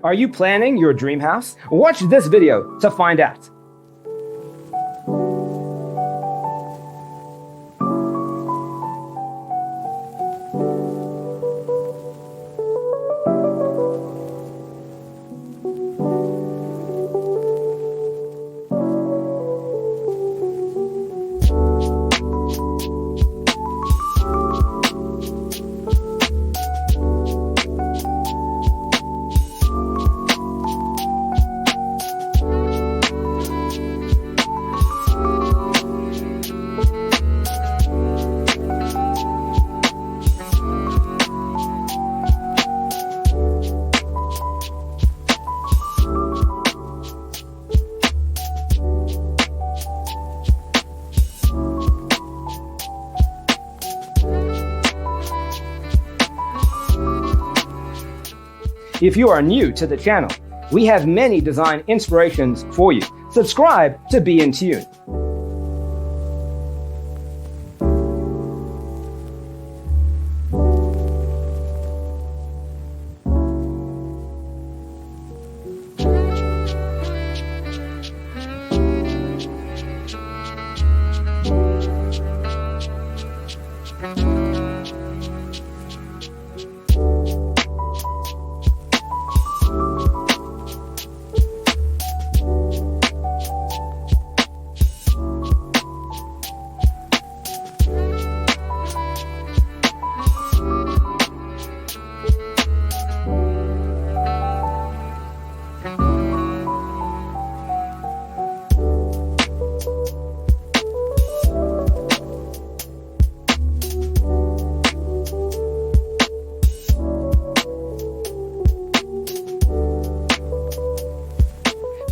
Are you planning your dream house? Watch this video to find out. If you are new to the channel, we have many design inspirations for you. Subscribe to be in tune.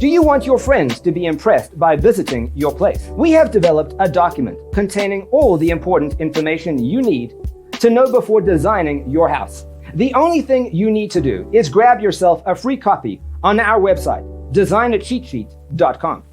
Do you want your friends to be impressed by visiting your place? We have developed a document containing all the important information you need to know before designing your house. The only thing you need to do is grab yourself a free copy on our website, designacheatsheet.com.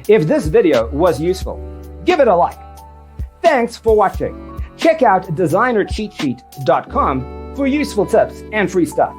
If this video was useful, give it a like. Thanks for watching. Check out designercheatsheet.com for useful tips and free stuff.